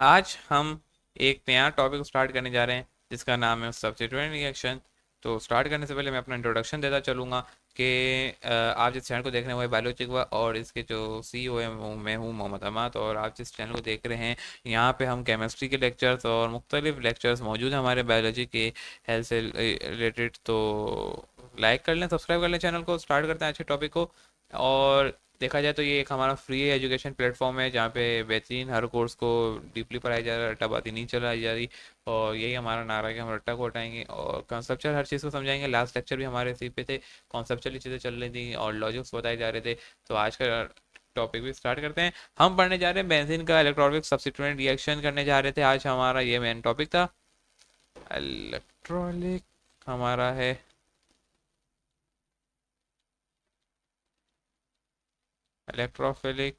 आज हम एक नया टॉपिक स्टार्ट करने जा रहे हैं जिसका नाम है सब्स्टिट्यूएंट रिएक्शन। तो स्टार्ट करने से पहले मैं अपना इंट्रोडक्शन देता चलूँगा कि आप जिस चैनल को देख रहे हैं वो है बायोलॉजिक वा, और इसके जो सीईओ है वो मैं हूँ मोहम्मद अहमद। और आप जिस चैनल को देख रहे हैं यहाँ पे हम केमिस्ट्री के लेक्चर्स और मुख्तलिफ लेक्चर्स मौजूद हैं हमारे बायोलॉजी के हेल्थ से रिलेटेड। तो लाइक कर लें, सब्सक्राइब कर लें चैनल को। स्टार्ट करते हैं अच्छे टॉपिक को। और देखा जाए तो ये एक हमारा फ्री एजुकेशन प्लेटफॉर्म है जहाँ पे बेहतरीन हर कोर्स को डीपली पढ़ाया जा रहा है, रट्टाबाजी नहीं चलाई जा रही। और यही हमारा नारा है कि हम रट्टा को हटाएंगे और कॉन्सेप्चुअल हर चीज़ को समझाएंगे। लास्ट लेक्चर भी हमारे इसी पे थे, कॉन्सेप्चुअली चीज़ें चल रही थी और लॉजिक्स बताए जा रहे थे। तो आज का टॉपिक भी स्टार्ट करते हैं। हम पढ़ने जा रहे हैं बेंजीन का इलेक्ट्रॉनिक सब्स्टिट्यूएंट रिएक्शन करने जा रहे थे। आज हमारा ये मेन टॉपिक था। इलेक्ट्रॉनिक हमारा है इलेक्ट्रोफिलिक।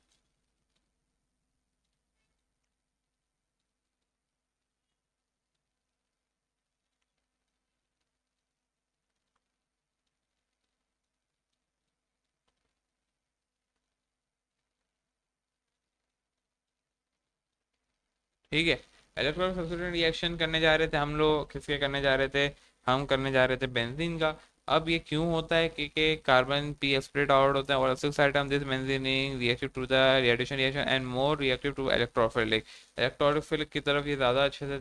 ठीक है, इलेक्ट्रॉनिक सब्स्टिट्यूशन रिएक्शन करने जा रहे थे हम लोग। किसके करने जा रहे थे? हम करने जा रहे थे बेंजीन का। अब ये क्यों होता है कि कार्बन पी एक्सप्रेट आउट होता है और six item this benzene ring reactive to the radiation reaction and more reactive to electrophilic. Electrophilic की तरफ ये ज़्यादा अच्छे से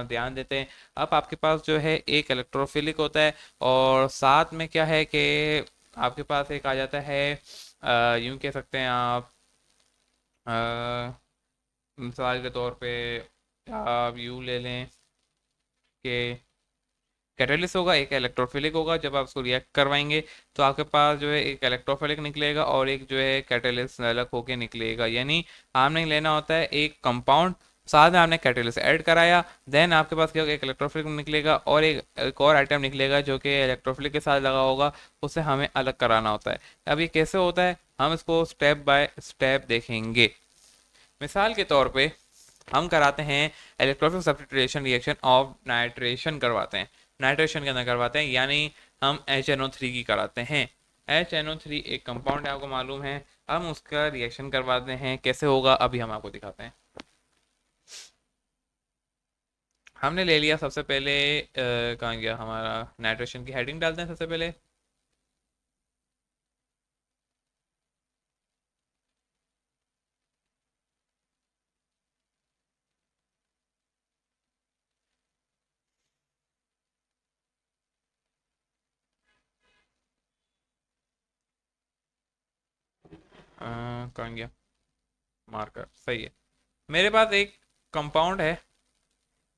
ध्यान देते हैं। अब आपके पास जो है एक इलेक्ट्रोफिलिक होता है और साथ में क्या है कि आपके पास एक आ जाता है, यूं कह सकते हैं आप, मिसाल के तौर पे आप यूँ ले लें कि कैटेलिस्ट होगा, एक इलेक्ट्रोफिलिक होगा। जब आप उसको रिएक्ट करवाएंगे तो आपके पास जो है एक इलेक्ट्रोफिलिक निकलेगा और एक जो है कैटेलिस्ट अलग होके निकलेगा। यानी आपने लेना होता है एक कंपाउंड, साथ में आपने कैटेलिस्ट ऐड कराया, देन आपके पास क्या होगा, एक इलेक्ट्रोफिलिक निकलेगा और एक और आइटम निकलेगा जो कि इलेक्ट्रोफिलिक के साथ लगा होगा। उसे हमें अलग कराना होता है। अब ये कैसे होता है हम इसको स्टेप बाय स्टेप देखेंगे। मिसाल के तौर पे हम कराते हैं electrophile substitution reaction of nitration करवाते हैं। नाइट्रेशन के अंदर करवाते हैं यानी हम HNO3 की कराते हैं। HNO3 एक कंपाउंड है, आपको मालूम है। हम उसका रिएक्शन करवाते हैं। कैसे होगा अभी हम आपको दिखाते हैं। हमने ले लिया सबसे पहले, कहाँ गया हमारा, नाइट्रेशन की हेडिंग डालते हैं सबसे पहले। कहाँ गया मार्कर, सही है। मेरे पास एक कंपाउंड है,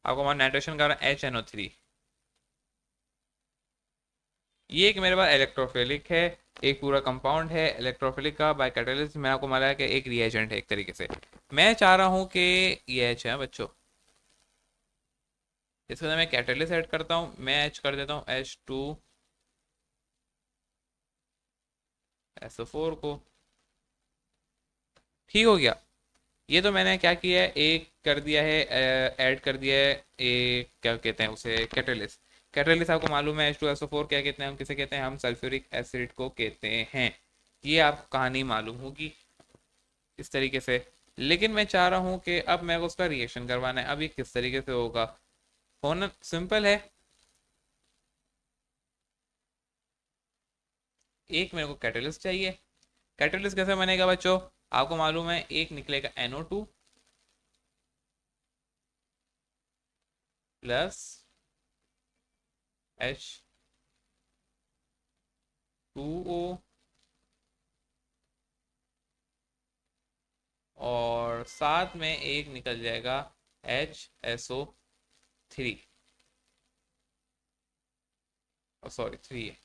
आपको हमारा नाइट्रेशन का HNO3। ये एक मेरे पास इलेक्ट्रोफिलिक है, एक पूरा कंपाउंड है इलेक्ट्रोफिलिक का बाय कैटालिस्ट। मैं आपको माना है कि एक रिएजेंट है एक तरीके से। मैं चाह रहा हूँ कि ये एच है बच्चों, इसके अंदर मैं कैटालिस्ट ऐड करता हूँ। मैं एच कर देता हूँ H2SO4 को। ठीक हो गया। ये तो मैंने क्या किया है, एक कर दिया है, ऐड कर दिया है एक, क्या कहते हैं उसे, कैटालिस्ट। कैटालिस्ट आपको मालूम है H2SO4 क्या कहते हैं, हम किसे कहते हैं, हम सल्फ्यूरिक एसिड को कहते हैं। ये आपको कहानी मालूम होगी इस तरीके से। लेकिन मैं चाह रहा हूँ कि अब मेरे को उसका रिएक्शन करवाना है। अब ये किस तरीके से होगा, होना सिंपल है। एक मेरे को कैटलिस्ट चाहिए। कैटलिस्ट कैसे बनेगा बच्चों, आपको मालूम है, एक निकलेगा NO2 प्लस H2O और साथ में एक निकल जाएगा HSO3। सॉरी 3 है।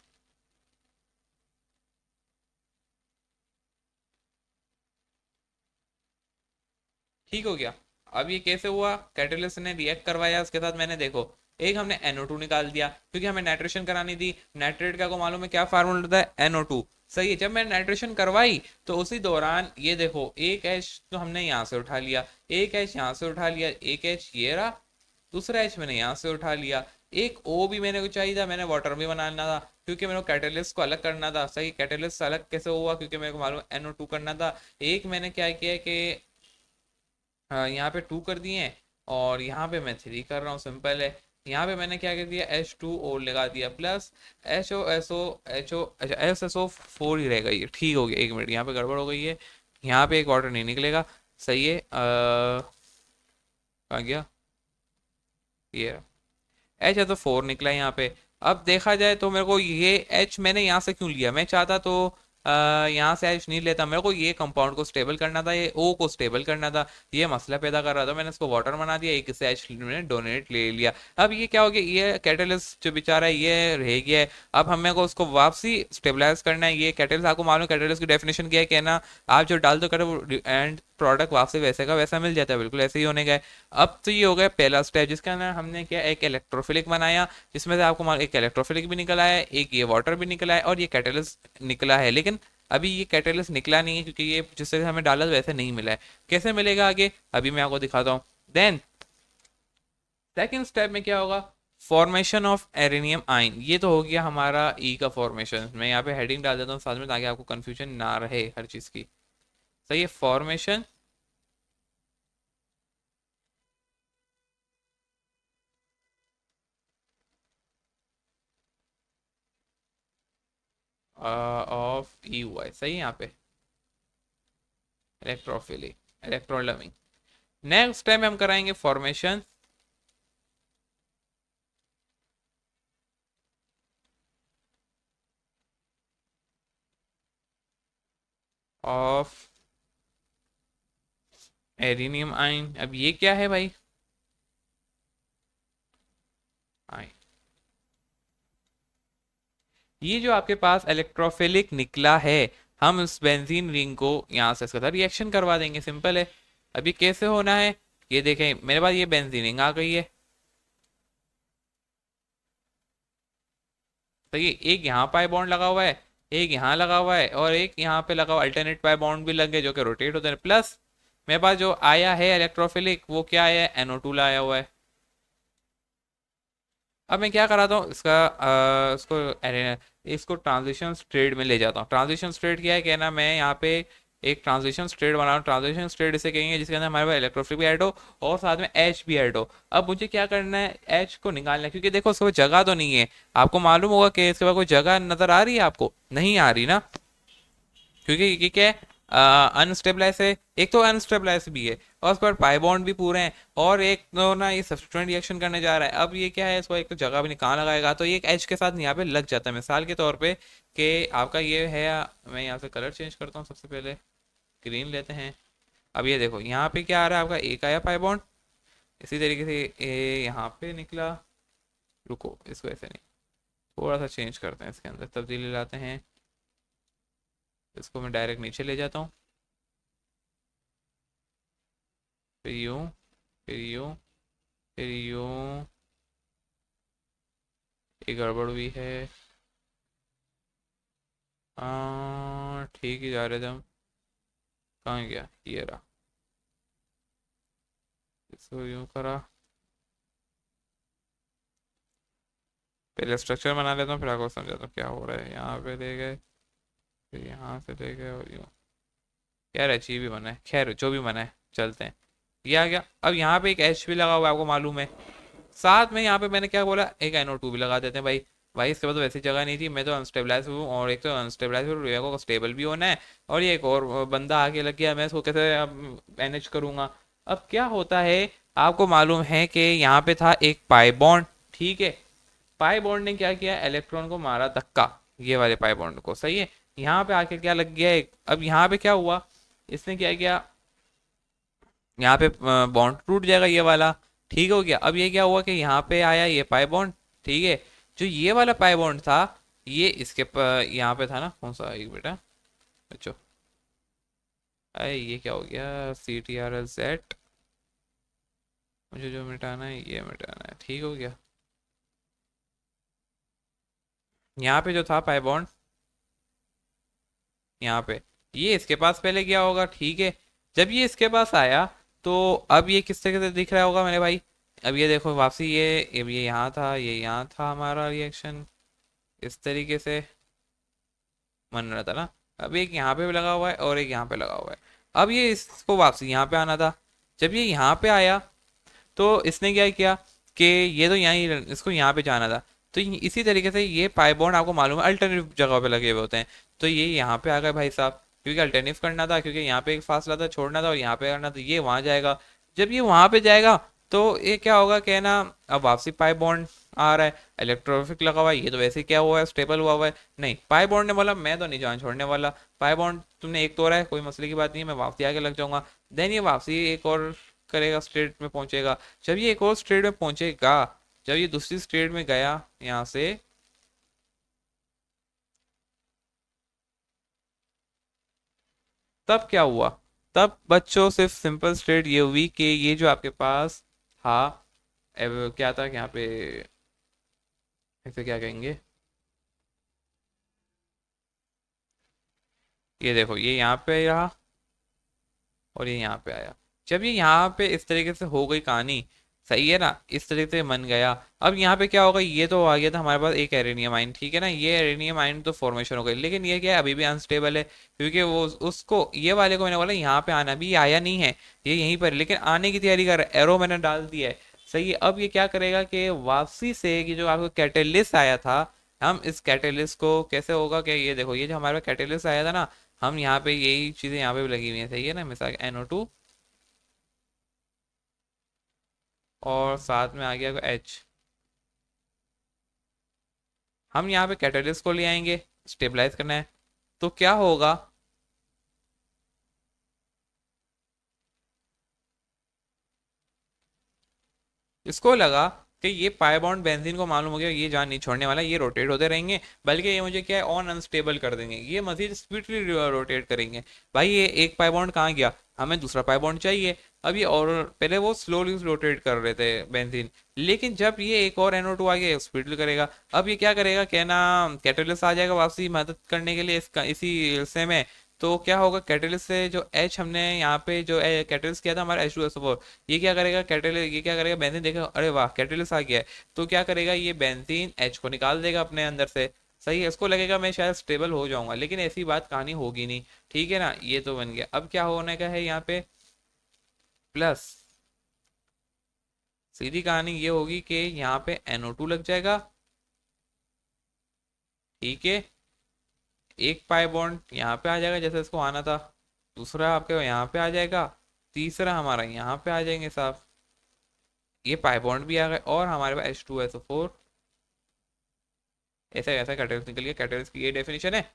ठीक हो गया। अब ये कैसे हुआ, कैटलिस्ट ने रिएक्ट करवाया, उसके साथ मैंने देखो एक हमने NO2 निकाल दिया क्योंकि हमें नाइट्रेशन करानी थी। नाइट्रेट का को मालूम है क्या फार्मूला होता है, NO2। सही है। जब मैंने नाइट्रेशन करवाई तो उसी दौरान ये देखो एक H तो हमने यहाँ से उठा लिया, एक H यहाँ से उठा लिया, एक H ये रहा, दूसरा H मैंने यहाँ से उठा लिया। एक O भी मैंने को चाहिए था, मैंने वाटर भी बनाना था क्योंकि मेरे को कैटलिस्ट को अलग करना था। सही, कैटलिस्ट अलग कैसे हुआ, क्योंकि मेरे को मालूम NO2 करना था। एक मैंने क्या किया कि यहाँ पे 2 कर दिए हैं और यहाँ पे मैं 3 कर रहा हूँ, सिंपल है। यहाँ पे मैंने क्या कर दिया, H2O लगा दिया प्लस HO SO4 ही रहेगा, ये ठीक हो गया। 1 मिनट, यहाँ पे गड़बड़ हो गई है, यहाँ पे एक वाटर नहीं निकलेगा। सही है, कहाँ गया ये, H है तो 4 निकला है यहाँ पे। अब देखा जाए तो मेरे को ये H मैंने यहाँ से क्यों लिया, मैं चाहता तो यहाँ से H नहीं लेता, मेरे को ये कंपाउंड को स्टेबल करना था, ये O को स्टेबल करना था, ये मसला पैदा कर रहा था। मैंने इसको वाटर बना दिया, एक से H मैंने डोनेट ले लिया। अब ये क्या हो गया, ये कैटलिस्ट जो बेचारा है ये रह गया है। अब हमें को उसको वापसी स्टेबलाइज करना है। ये कैटलिस्ट आपको मालूम है, कैटलिस्ट की डेफिनेशन क्या है, कहना आप जो डाल दो करे एंड प्रोडक्ट वापसी वैसे का वैसा मिल जाता है, बिल्कुल ऐसे ही होने का है। अब तो ये हो गया पहला स्टेप, जिसके अंदर हमने क्या एक इलेक्ट्रोफिलिक बनाया, जिसमें से आपको एक इलेक्ट्रोफिलिक भी निकला है, एक ये वाटर भी निकला है और ये कैटलिस्ट निकला है। लेकिन अभी ये कैटलिस्ट निकला नहीं है क्योंकि ये जिससे हमें डाला वैसे नहीं मिला है। कैसे मिलेगा आगे, अभी मैं आपको दिखाता हूँ। देन सेकेंड स्टेप में क्या होगा, फॉर्मेशन ऑफ एरेनियम आइन। ये तो हो गया हमारा ई का फॉर्मेशन। मैं यहाँ पे हेडिंग डाल देता हूँ साथ में, ताकि आपको कंफ्यूजन ना रहे हर चीज़ की। सही है, फॉर्मेशन ऑफ ई हुआ है, सही है यहाँ पे इलेक्ट्रोफिलिक इलेक्ट्रोलमिंग। नेक्स्ट टाइम हम कराएंगे फॉर्मेशन ऑफ एरिनियम आइन। अब ये क्या है भाई, आइन, ये जो आपके पास इलेक्ट्रोफिलिक निकला है, हम इस बेंजीन रिंग को यहाँ से इसके साथ रिएक्शन करवा देंगे, सिंपल है। अभी कैसे होना है, ये देखें मेरे पास ये बेंजीन रिंग आ गई है। तो ये एक यहाँ पाई बॉन्ड लगा हुआ है, एक यहाँ लगा हुआ है और एक यहाँ पे लगा हुआ, अल्टरनेट पाई बॉन्ड भी लगे जो कि रोटेट होते हैं। प्लस मेरे पास जो आया है इलेक्ट्रोफिलिक, वो क्या आया है, NO2 लाया हुआ है। अब मैं क्या कराता हूँ इसका, इसको ट्रांजिशन स्टेट में ले जाता हूँ। ट्रांजिशन स्टेट क्या है, कहना मैं यहाँ पे एक ट्रांजिशन स्टेट बना रहा हूँ। ट्रांजिशन स्टेट इसे कहेंगे जिसके अंदर हमारे पास इलेक्ट्रोफिलिक भी ऐड हो और साथ में H भी ऐड हो। अब मुझे क्या करना है, H को निकालना है, क्योंकि देखो उसको जगह तो नहीं है। आपको मालूम होगा कि इसके बाद कोई जगह नजर आ रही है, आपको नहीं आ रही ना, क्योंकि ये क्या है, अनस्टेबलाइज है, एक तो अनस्टेबलाइज भी है और उसके बाद पाई बॉन्ड भी पूरे हैं और एक तो ना ये सब्स्टिट्यूएंट रिएक्शन करने जा रहा है। अब ये क्या है, इसको एक तो जगह भी नहीं, कहाँ लगाएगा, तो ये एक एच के साथ यहाँ पे लग जाता है। मिसाल के तौर पे कि आपका ये है, मैं यहाँ से कलर चेंज करता हूँ, सबसे पहले ग्रीन लेते हैं। अब ये देखो यहाँ पे क्या आ रहा है, आपका एक आया पाई बॉन्ड, इसी तरीके से यहाँ पे निकला। रुको, इसको ऐसे नहीं, थोड़ा सा चेंज करते हैं, इसके अंदर तब्दीली लाते हैं, इसको मैं डायरेक्ट नीचे ले जाता हूँ, फिर यूं, फिर यूं, फिर यूं, ये गड़बड़ हुई है। ठीक ही जा रहे थे हम, कहाँ गया, ये रहा, इसको यूं करा। पहले स्ट्रक्चर बना लेता हूँ, फिर आपको समझाता हूँ क्या हो रहा है। यहाँ पे ले गए, फिर यहाँ से ले गए और यूं, यार अचीव भी बना है, खैर जो भी बना है चलते हैं। ये आ गया। अब यहाँ पे एक एच भी लगा हुआ है, आपको मालूम है। साथ में यहाँ पे मैंने क्या बोला, एक NO2 भी लगा देते हैं भाई। भाई इसके बाद तो वैसी जगह नहीं थी, मैं तो अनस्टेबलाइज हूँ और एक तो अनस्टेबलाइज को स्टेबल भी होना है, और ये एक और बंदा आके लग गया, मैं इसको कैसे अब मैनेज करूंगा। अब क्या होता है, आपको मालूम है कि यहाँ पे था एक पाई बॉन्ड, ठीक है। पाई बॉन्ड ने क्या किया, इलेक्ट्रॉन को मारा धक्का, ये वाले पाई बॉन्ड को, सही है। यहाँ पे आके क्या लग गया एक, अब यहाँ पे क्या हुआ, इसने क्या किया, यहाँ पे बॉन्ड टूट जाएगा ये वाला, ठीक हो गया। अब ये क्या हुआ कि यहाँ पे आया ये पाई बॉन्ड, ठीक है। जो ये वाला पाई बॉन्ड था, ये इसके यहाँ पे था ना, कौन सा एक बेटा, अच्छा, अरे ये क्या हो गया, CTRL Z, मुझे जो मिटाना है ये मिटाना है, ठीक हो गया। यहाँ पे जो था पाई बॉन्ड, यहाँ पे ये इसके पास पहले गया होगा, ठीक है। जब ये इसके पास आया, तो अब ये किस तरीके से दिख रहा होगा मेरे भाई, अब ये देखो वापसी, ये अब ये यहाँ था, ये यहाँ था, हमारा रिएक्शन इस तरीके से बन रहा था ना। अब एक यहाँ पे भी लगा हुआ है और एक यहाँ पे लगा हुआ है। अब ये इसको वापसी यहाँ पे आना था, जब ये यहाँ पे आया तो इसने क्या किया कि ये तो यहाँ ही इसको यहाँ पे जाना था, तो इसी तरीके से ये पाई बॉन्ड आपको मालूम है अल्टरनेटिव जगह पे लगे हुए होते हैं, तो ये यहाँ पे आ गए भाई साहब, क्योंकि अल्टरनेटिव करना था, क्योंकि यहाँ पे एक फासला था छोड़ना था और यहाँ पे करना था, ये वहां जाएगा। जब ये वहां पे जाएगा तो ये क्या होगा कहना, अब वापसी पाई बॉन्ड आ रहा है, इलेक्ट्रोफिक लगा हुआ है, ये तो वैसे ही क्या हुआ है स्टेबल हुआ है। नहीं, पाई बॉन्ड ने बोला मैं तो नहीं जान छोड़ने वाला, पाई बॉन्ड तुमने एक तोड़ा है, कोई मसले की बात नहीं है, मैं वापसी आगे लग जाऊंगा। देन ये वापसी एक और करेगा, स्ट्रेट में पहुंचेगा। जब ये एक और स्ट्रेट में पहुंचेगा, जब ये दूसरी स्ट्रेट में गया यहाँ से, तब क्या हुआ, तब बच्चों सिर्फ सिंपल स्ट्रेट ये हुई कि ये जो आपके पास था, क्या था कि यहाँ पे इसे क्या कहेंगे, ये देखो ये यहाँ पे रहा और ये यहाँ पे आया। जब ये यहाँ पे इस तरीके से हो गई कहानी, सही है ना, इस तरीके से मन गया। अब यहाँ पे क्या होगा, ये तो आ गया था हमारे पास एक एरेनियम आइन, ठीक है ना, ये एरेनियम आइन तो फॉर्मेशन हो गई, लेकिन ये क्या है अभी भी अनस्टेबल है, क्योंकि वो उसको ये वाले को मैंने बोला यहाँ पे आना, भी ये आया नहीं है, ये यहीं पर है, लेकिन आने की तैयारी कर रहा है, एरो मैंने डाल दिया है। सही है, अब ये क्या करेगा कि वापसी से कि जो आपको कैटेलिस्ट आया था, हम इस कैटेलिस्ट को कैसे होगा कि ये देखो ये जो हमारे पास कैटेलिस्ट आया था ना, हम यहाँ पे यही चीजें यहाँ पे भी लगी हुई हैं, सही है ना, मिसाल NO2 और साथ में आ गया H, हम यहाँ पे कैटलिस्ट को ले आएंगे, स्टेबलाइज करना है, तो क्या होगा, इसको लगा कि ये पाई बॉन्ड बेंजीन को मालूम हो गया ये जान नहीं छोड़ने वाला, ये रोटेट होते रहेंगे, बल्कि ये मुझे क्या है ऑन अनस्टेबल कर देंगे, ये मजीद स्पीडली रोटेट करेंगे। भाई ये एक पाई बॉन्ड कहाँ गया, हमें दूसरा पाई बॉन्ड चाहिए। अब ये और पहले वो स्लोली रोटेट कर रहे थे बेंजीन, लेकिन जब ये एक और NO2 आ गया स्पीड करेगा। अब ये क्या करेगा कहना, कैटलिस्ट आ जाएगा वापसी मदद करने के लिए इसका इसी हिस्से में। तो क्या होगा, कैटलिस्ट से जो H हमने यहाँ पे जो कैटलिस्ट किया था हमारा H2SO4, ये क्या करेगा कैटलिस्ट, ये क्या करेगा बेंजीन देखेगा अरे वाह कैटलिस्ट आ गया है, तो क्या करेगा ये बेंजीन H को निकाल देगा अपने अंदर से। सही है, इसको लगेगा मैं शायद स्टेबल हो जाऊंगा, लेकिन ऐसी बात कहानी होगी नहीं, ठीक है ना, ये तो बन गया। अब क्या होने का है यहाँ पे, प्लस, सीधी कहानी ये होगी कि यहाँ पे NO2 लग जाएगा, ठीक है, एक पाई बॉन्ड यहाँ पे आ जाएगा जैसे इसको आना था, दूसरा आपके यहाँ पे आ जाएगा, तीसरा हमारा यहाँ पे आ जाएंगे साहब, ये पाई बॉन्ड भी आ गए और हमारे पास H2SO4, ऐसा ऐसा कैटलिस्ट निकल गया। कैटलिस्ट की ये डेफिनेशन है,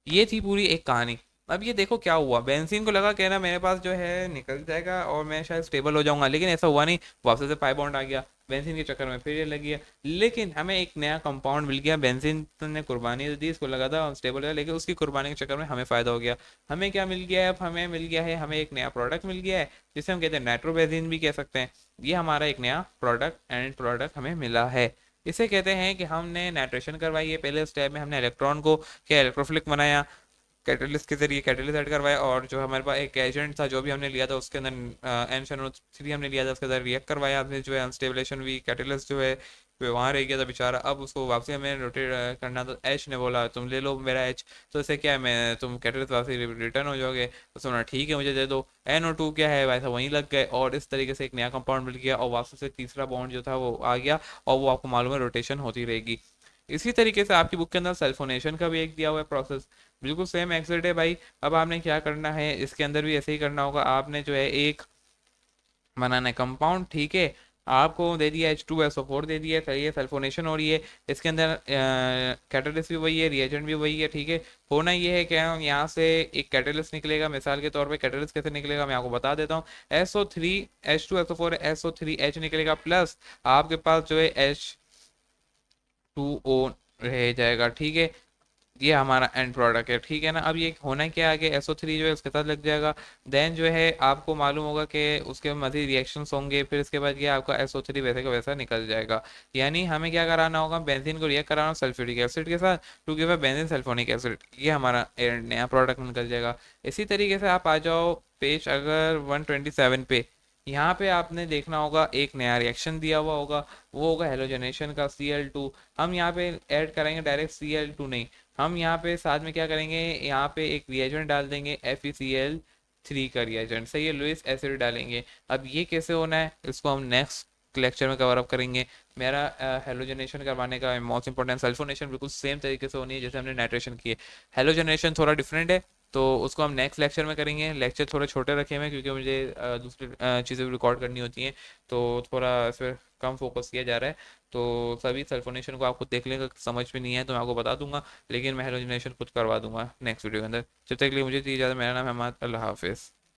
ये थी पूरी एक कहानी। अब ये देखो क्या हुआ, बेंजीन को लगा कहना मेरे पास जो है निकल जाएगा और मैं शायद स्टेबल हो जाऊंगा, लेकिन ऐसा हुआ नहीं, वापस से पाई बॉन्ड आ गया, बेंजीन के चक्कर में फिर ये लग गया। लेकिन हमें एक नया कंपाउंड मिल गया, बेंजीन ने कुर्बानी तो दी, इसको लगा था स्टेबल है, लेकिन उसकी कुर्बानी के चक्कर में हमें फायदा हो गया। हमें क्या मिल गया है, अब हमें मिल गया है, हमें एक नया प्रोडक्ट मिल गया है, जिसे हम कहते हैं नाइट्रोबेंजीन भी कह सकते हैं। ये हमारा एक नया प्रोडक्ट एंड प्रोडक्ट हमें मिला है। इसे कहते हैं कि हमने नाइट्रेशन करवाई है, पहले स्टेप में हमने इलेक्ट्रॉन को क्या इलेक्ट्रोफिलिक बनाया, कैटलिस्ट के जरिए कैटलिस्ट ऐड करवाया, और जो हमारे पास एक एजेंट था जो भी हमने लिया था उसके अंदर NCNO3 हमने लिया था, उसके अंदर रिएक्ट करवाया, फिर जो है अनस्टेबलेशन हुई, कैटलिस्ट जो है वो वहाँ रह गया था बेचारा। अब उसको वापसी हमें रोटेट करना, तो H ने बोला तुम ले लो मेरा H, तो इससे क्या है मैं तुम कैटलिस्ट वापसी रिटर्न हो जाओगे, तो सोना ठीक है मुझे दे दो। NO2 क्या है वैसा वहीं लग गए और इस तरीके से एक नया कंपाउंड मिल गया और वापस से तीसरा बॉन्ड जो था वो आ गया, और वो आपको मालूम है रोटेशन होती रहेगी। इसी तरीके से आपकी बुक के अंदर सल्फोनेशन का भी एक दिया हुआ है प्रोसेस, बिल्कुल सेम एक्सिट है भाई। अब आपने क्या करना है, इसके अंदर भी ऐसे ही करना होगा, आपने जो है एक बनाना है कंपाउंड, ठीक है, आपको दे दिया H2SO4 दे दिया, सही है, सल्फोनेशन हो रही है, इसके अंदर कैटलिस्ट भी वही है, रिएजेंट भी वही है, ठीक है। होना ये है कि हम यहाँ से एक कैटलिस्ट निकलेगा, मिसाल के तौर पे कैटलिस्ट कैसे निकलेगा मैं आपको बता देता हूँ। SO3 H2SO4 SO3H निकलेगा, प्लस आपके पास जो है H2O रह जाएगा, ठीक है, ये हमारा एंड प्रोडक्ट है, ठीक है ना। अब ये होना क्या आगे, SO3 जो है उसके साथ लग जाएगा, देन जो है आपको मालूम होगा कि उसके मजीद रिएक्शंस होंगे, फिर इसके बाद ये आपका SO3 वैसे का वैसा निकल जाएगा। यानी हमें क्या कराना होगा, बेंजीन को रिएक्ट कराना सल्फ्यूरिक एसिड के साथ to give a benzene sulphonic acid, ये हमारा नया प्रोडक्ट निकल जाएगा। इसी तरीके से आप आ जाओ पेज अगर 127 पे, यहाँ पे आपने देखना होगा एक नया रिएक्शन दिया हुआ होगा, वो होगा हेलोजनेशन का Cl2। हम यहाँ पे ऐड करेंगे डायरेक्ट Cl2 नहीं, हम यहाँ पे साथ में क्या करेंगे, यहाँ पे एक रिएजेंट डाल देंगे FeCl थ्री का रिएजेंट, सही है, लुइस एसिड डालेंगे। अब ये कैसे होना है इसको हम नेक्स्ट लेक्चर में कवर अप करेंगे। मेरा हेलोजनेशन करवाने का मोस्ट इंपॉर्टेंट, सल्फोनेशन बिल्कुल सेम तरीके से होनी है जैसे हमने नाइट्रेशन की है। हेलोजनेशन थोड़ा डिफरेंट है, तो उसको हम नेक्स्ट लेक्चर में करेंगे। लेक्चर थोड़े छोटे रखे हुए हैं क्योंकि मुझे दूसरी चीज़ें भी रिकॉर्ड करनी होती हैं, तो थोड़ा इस पर कम फोकस किया जा रहा है। तो सभी सल्फोनेशन को आपको देख लेगा, समझ में नहीं है तो मैं आपको बता दूंगा, लेकिन मैं हेलोजनेशन खुद करवा दूंगा नेक्स्ट वीडियो के अंदर। जब तक के लिए मुझे दी इजाज़त, मेरा नाम है अहमद, अल्लाह हाफिज़।